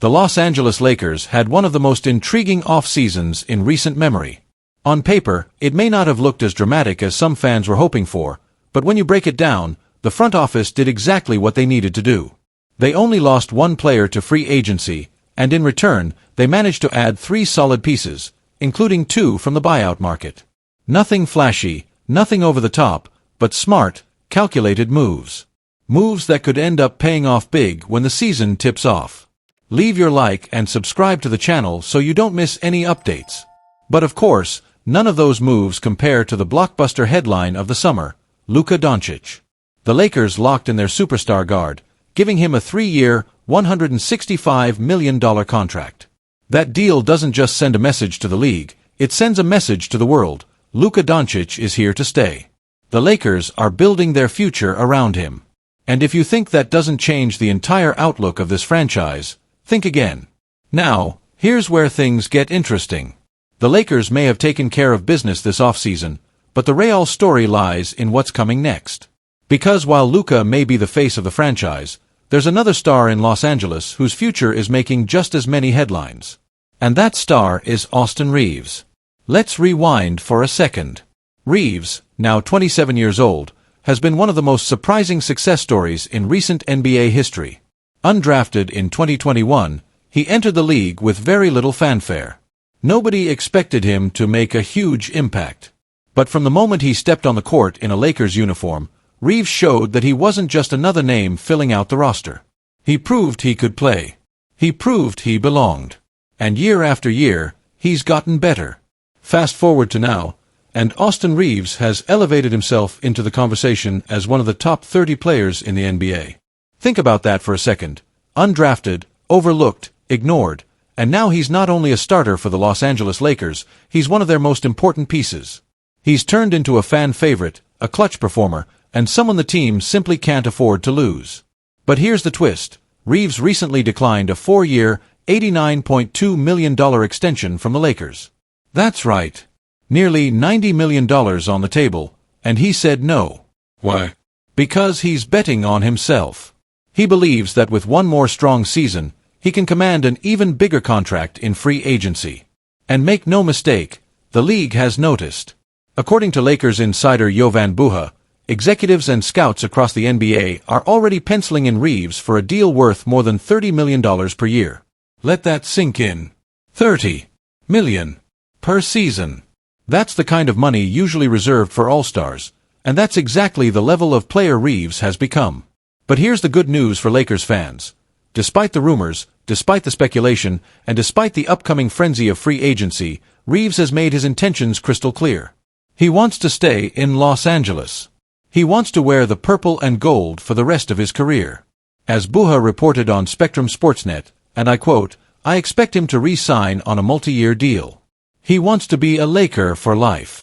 The Los Angeles Lakers had one of the most intriguing off-seasons in recent memory. On paper, it may not have looked as dramatic as some fans were hoping for, but when you break it down, the front office did exactly what they needed to do. They only lost one player to free agency, and in return, they managed to add 3 solid pieces, including 2 from the buyout market. Nothing flashy, nothing over the top, but smart, calculated moves. Moves that could end up paying off big when the season tips off. Leave your like and subscribe to the channel so you don't miss any updates. But of course, none of those moves compare to the blockbuster headline of the summer, Luca Doncic. The Lakers locked in their superstar guard, giving him a 3-year, $165 million contract. That deal doesn't just send a message to the league, it sends a message to the world. Luca Doncic is here to stay. The Lakers are building their future around him. And if you think that doesn't change the entire outlook of this franchise, think again. Now, here's where things get interesting. The Lakers may have taken care of business this offseason, but the real story lies in what's coming next. Because while Luca may be the face of the franchise, there's another star in Los Angeles whose future is making just as many headlines. And that star is Austin Reeves. Let's rewind for a second. Reeves, now 27 years old, has been one of the most surprising success stories in recent NBA history. Undrafted in 2021, he entered the league with very little fanfare. Nobody expected him to make a huge impact. But from the moment he stepped on the court in a Lakers uniform, Reeves showed that he wasn't just another name filling out the roster. He proved he could play. He proved he belonged. And year after year, he's gotten better. Fast forward to now, and Austin Reeves has elevated himself into the conversation as one of the top 30 players in the NBA. Think about that for a second. Undrafted, overlooked, ignored, and now he's not only a starter for the Los Angeles Lakers, he's one of their most important pieces. He's turned into a fan favorite, a clutch performer, and someone the team simply can't afford to lose. But here's the twist. Reeves recently declined a 4-year, $89.2 million extension from the Lakers. That's right. Nearly $90 million on the table, and he said no. Why? Because he's betting on himself. He believes that with one more strong season, he can command an even bigger contract in free agency. And make no mistake, the league has noticed. According to Lakers insider Jovan Buha, executives and scouts across the NBA are already penciling in Reeves for a deal worth more than $30 million per year. Let that sink in. $30 million per season. That's the kind of money usually reserved for all-stars, and that's exactly the level of player Reeves has become. But here's the good news for Lakers fans. Despite the rumors, despite the speculation, and despite the upcoming frenzy of free agency, Reeves has made his intentions crystal clear. He wants to stay in Los Angeles. He wants to wear the purple and gold for the rest of his career. As Buha reported on Spectrum Sportsnet, and I quote, "I expect him to re-sign on a multi-year deal. He wants to be a Laker for life."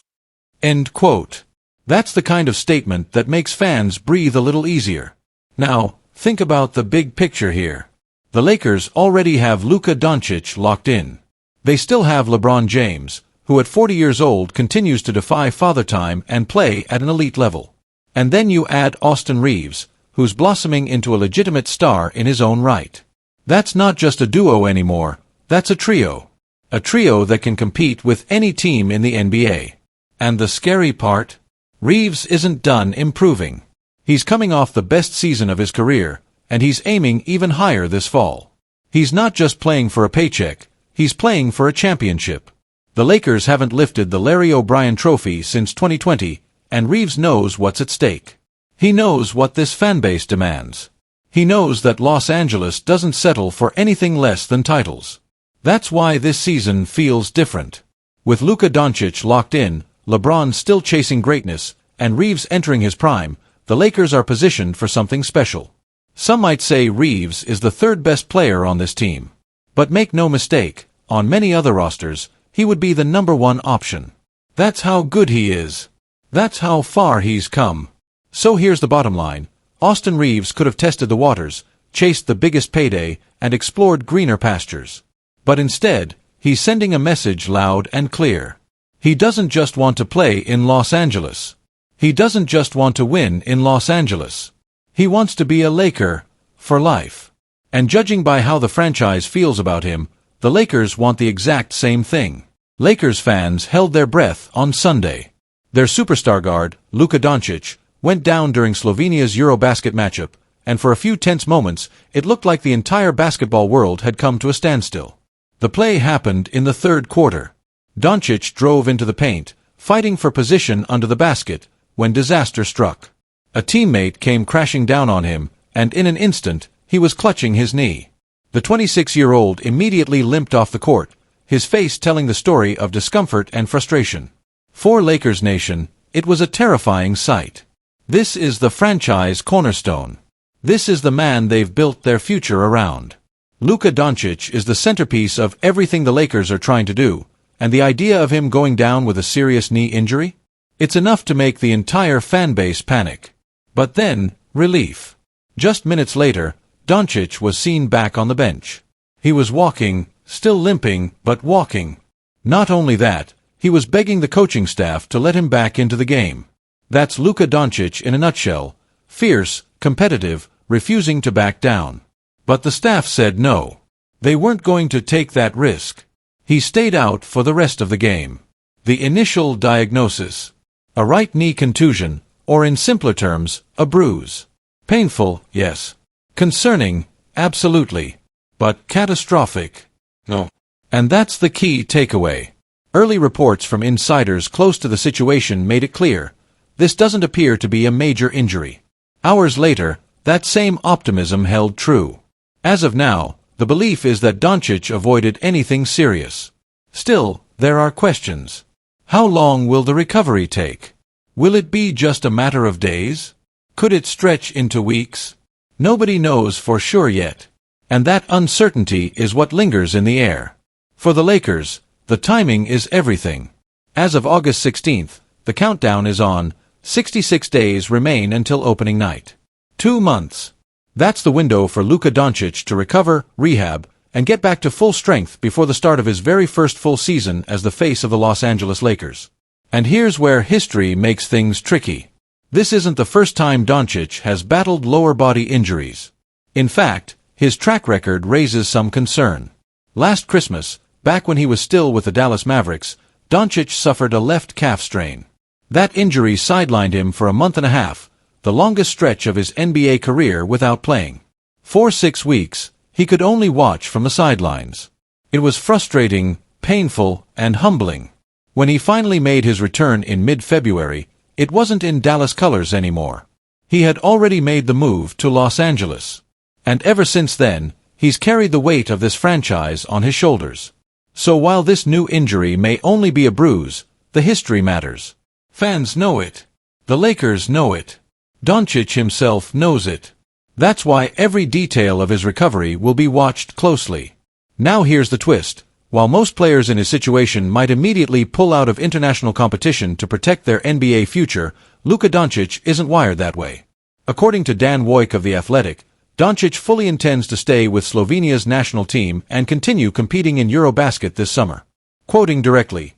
End quote. That's the kind of statement that makes fans breathe a little easier. Now, think about the big picture here. The Lakers already have Luca Doncic locked in. They still have LeBron James, who at 40 years old continues to defy father time and play at an elite level. And then you add Austin Reeves, who's blossoming into a legitimate star in his own right. That's not just a duo anymore, that's a trio. A trio that can compete with any team in the NBA. And the scary part? Reeves isn't done improving. He's coming off the best season of his career, and he's aiming even higher this fall. He's not just playing for a paycheck, he's playing for a championship. The Lakers haven't lifted the Larry O'Brien trophy since 2020, and Reeves knows what's at stake. He knows what this fanbase demands. He knows that Los Angeles doesn't settle for anything less than titles. That's why this season feels different. With Luca Doncic locked in, LeBron still chasing greatness, and Reeves entering his prime, the Lakers are positioned for something special. Some might say Reeves is the third best player on this team. But make no mistake, on many other rosters, he would be the number 1 option. That's how good he is. That's how far he's come. So here's the bottom line. Austin Reeves could have tested the waters, chased the biggest payday, and explored greener pastures. But instead, he's sending a message loud and clear. He doesn't just want to play in Los Angeles. He doesn't just want to win in Los Angeles. He wants to be a Laker for life. And judging by how the franchise feels about him, the Lakers want the exact same thing. Lakers fans held their breath on Sunday. Their superstar guard, Luca Doncic, went down during Slovenia's Eurobasket matchup, and for a few tense moments, it looked like the entire basketball world had come to a standstill. The play happened in the third quarter. Doncic drove into the paint, fighting for position under the basket, when disaster struck. A teammate came crashing down on him, and in an instant, he was clutching his knee. The 26-year-old immediately limped off the court, his face telling the story of discomfort and frustration. For Lakers Nation, it was a terrifying sight. This is the franchise cornerstone. This is the man they've built their future around. Luca Doncic is the centerpiece of everything the Lakers are trying to do, and the idea of him going down with a serious knee injury? It's enough to make the entire fanbase panic. But then, relief. Just minutes later, Doncic was seen back on the bench. He was walking, still limping, but walking. Not only that, he was begging the coaching staff to let him back into the game. That's Luca Doncic in a nutshell: fierce, competitive, refusing to back down. But the staff said no. They weren't going to take that risk. He stayed out for the rest of the game. The initial diagnosis: a right knee contusion, or in simpler terms, a bruise. Painful, yes. Concerning, absolutely. But catastrophic, no. And that's the key takeaway. Early reports from insiders close to the situation made it clear: this doesn't appear to be a major injury. Hours later, that same optimism held true. As of now, the belief is that Doncic avoided anything serious. Still, there are questions. How long will the recovery take? Will it be just a matter of days? Could it stretch into weeks? Nobody knows for sure yet. And that uncertainty is what lingers in the air. For the Lakers, the timing is everything. As of August 16th, the countdown is on. 66 days remain until opening night. 2 months. That's the window for Luca Doncic to recover, rehab, and get back to full strength before the start of his very first full season as the face of the Los Angeles Lakers. And here's where history makes things tricky. This isn't the first time Doncic has battled lower body injuries. In fact, his track record raises some concern. Last Christmas, back when he was still with the Dallas Mavericks, Doncic suffered a left calf strain. That injury sidelined him for a month and a half, the longest stretch of his NBA career without playing. For 6 weeks, he could only watch from the sidelines. It was frustrating, painful, and humbling. When he finally made his return in mid-February, it wasn't in Dallas colors anymore. He had already made the move to Los Angeles. And ever since then, he's carried the weight of this franchise on his shoulders. So while this new injury may only be a bruise, the history matters. Fans know it. The Lakers know it. Doncic himself knows it. That's why every detail of his recovery will be watched closely. Now here's the twist. While most players in his situation might immediately pull out of international competition to protect their NBA future, Luca Doncic isn't wired that way. According to Dan Wojcik of The Athletic, Doncic fully intends to stay with Slovenia's national team and continue competing in Eurobasket this summer. Quoting directly,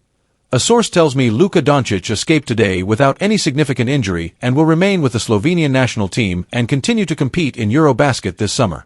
"A source tells me Luca Doncic escaped today without any significant injury and will remain with the Slovenian national team and continue to compete in Eurobasket this summer."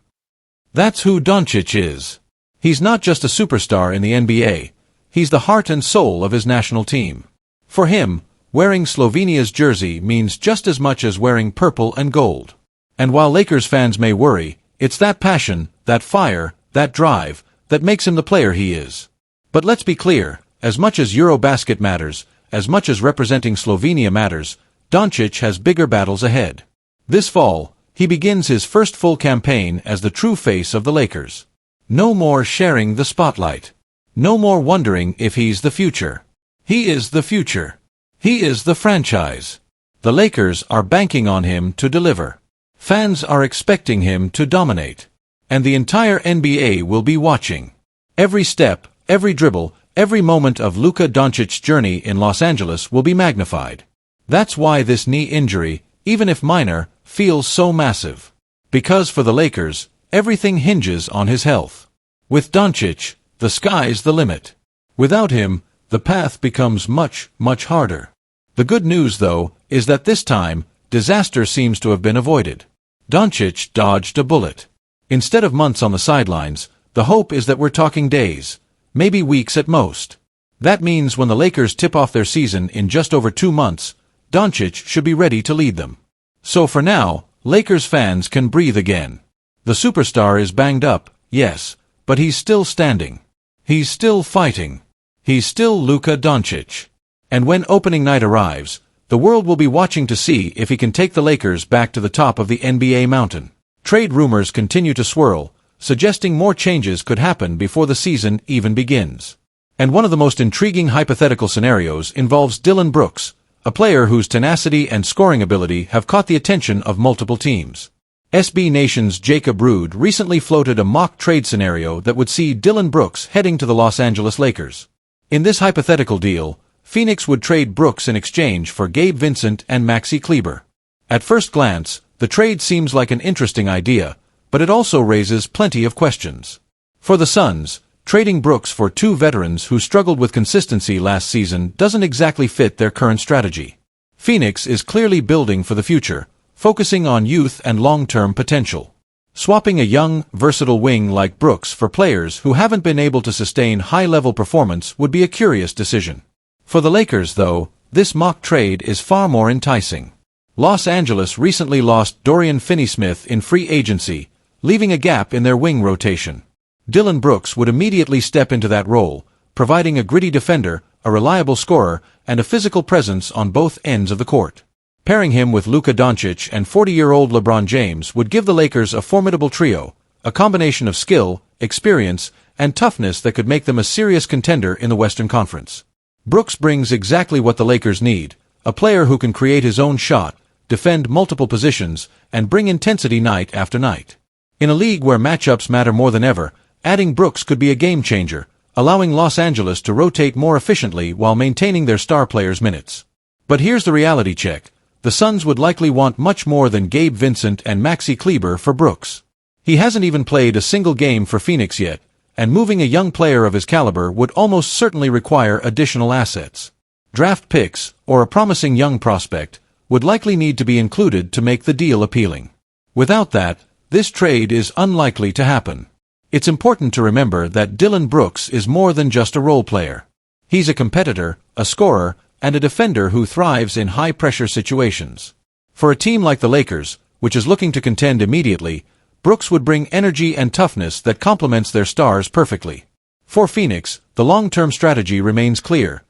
That's who Doncic is. He's not just a superstar in the NBA. He's the heart and soul of his national team. For him, wearing Slovenia's jersey means just as much as wearing purple and gold. And while Lakers fans may worry, it's that passion, that fire, that drive, that makes him the player he is. But let's be clear, as much as Eurobasket matters, as much as representing Slovenia matters, Doncic has bigger battles ahead. This fall, he begins his first full campaign as the true face of the Lakers. No more sharing the spotlight. No more wondering if he's the future. He is the future. He is the franchise. The Lakers are banking on him to deliver. Fans are expecting him to dominate. And the entire NBA will be watching. Every step, every dribble, every moment of Luca Doncic's journey in Los Angeles will be magnified. That's why this knee injury, even if minor, feels so massive. Because for the Lakers, everything hinges on his health. With Doncic, the sky's the limit. Without him, the path becomes much, much harder. The good news, though, is that this time, disaster seems to have been avoided. Doncic dodged a bullet. Instead of months on the sidelines, the hope is that we're talking days, maybe weeks at most. That means when the Lakers tip off their season in just over 2 months, Doncic should be ready to lead them. So for now, Lakers fans can breathe again. The superstar is banged up, yes, but he's still standing. He's still fighting. He's still Luca Doncic. And when opening night arrives, the world will be watching to see if he can take the Lakers back to the top of the NBA mountain. Trade rumors continue to swirl, suggesting more changes could happen before the season even begins. And one of the most intriguing hypothetical scenarios involves Dillon Brooks, a player whose tenacity and scoring ability have caught the attention of multiple teams. SB Nation's Jacob Rude recently floated a mock trade scenario that would see Dillon Brooks heading to the Los Angeles Lakers. In this hypothetical deal, Phoenix would trade Brooks in exchange for Gabe Vincent and Maxi Kleber. At first glance, the trade seems like an interesting idea, but it also raises plenty of questions. For the Suns, trading Brooks for 2 veterans who struggled with consistency last season doesn't exactly fit their current strategy. Phoenix is clearly building for the future, focusing on youth and long-term potential. Swapping a young, versatile wing like Brooks for players who haven't been able to sustain high-level performance would be a curious decision. For the Lakers, though, this mock trade is far more enticing. Los Angeles recently lost Dorian Finney-Smith in free agency, leaving a gap in their wing rotation. Dillon Brooks would immediately step into that role, providing a gritty defender, a reliable scorer, and a physical presence on both ends of the court. Pairing him with Luca Doncic and 40-year-old Lebron James would give the Lakers a formidable trio, a combination of skill, experience, and toughness that could make them a serious contender in the Western Conference. Brooks brings exactly what the Lakers need, a player who can create his own shot, defend multiple positions, and bring intensity night after night. In a league where matchups matter more than ever, adding Brooks could be a game-changer, allowing Los Angeles to rotate more efficiently while maintaining their star players' minutes. But here's the reality check. The Suns would likely want much more than Gabe Vincent and Maxi Kleber for Brooks. He hasn't even played a single game for Phoenix yet, and moving a young player of his caliber would almost certainly require additional assets. Draft picks, or a promising young prospect, would likely need to be included to make the deal appealing. Without that, this trade is unlikely to happen. It's important to remember that Dillon Brooks is more than just a role player. He's a competitor, a scorer, and a defender who thrives in high-pressure situations. For a team like the Lakers, which is looking to contend immediately, Brooks would bring energy and toughness that complements their stars perfectly. For Phoenix, the long-term strategy remains clear.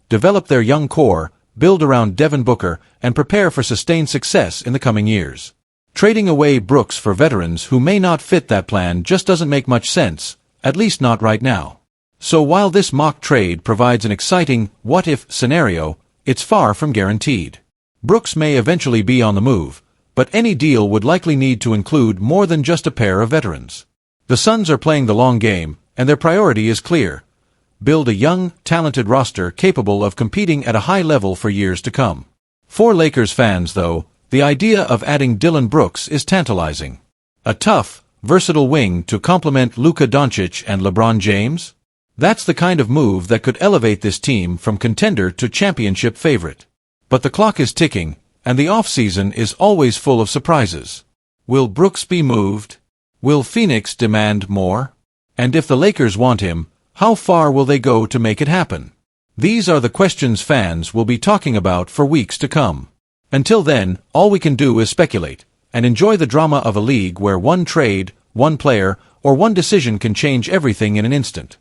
Develop their young core, build around Devin Booker, and prepare for sustained success in the coming years. Trading away Brooks for veterans who may not fit that plan just doesn't make much sense, at least not right now. So while this mock trade provides an exciting what-if scenario, it's far from guaranteed. Brooks may eventually be on the move, but any deal would likely need to include more than just a pair of veterans. The Suns are playing the long game, and their priority is clear. Build a young, talented roster capable of competing at a high level for years to come. For Lakers fans, though, the idea of adding Dillon Brooks is tantalizing. A tough, versatile wing to complement Luca Doncic and LeBron James? That's the kind of move that could elevate this team from contender to championship favorite. But the clock is ticking, and the offseason is always full of surprises. Will Brooks be moved? Will Phoenix demand more? And if the Lakers want him, how far will they go to make it happen? These are the questions fans will be talking about for weeks to come. Until then, all we can do is speculate, and enjoy the drama of a league where one trade, one player, or one decision can change everything in an instant.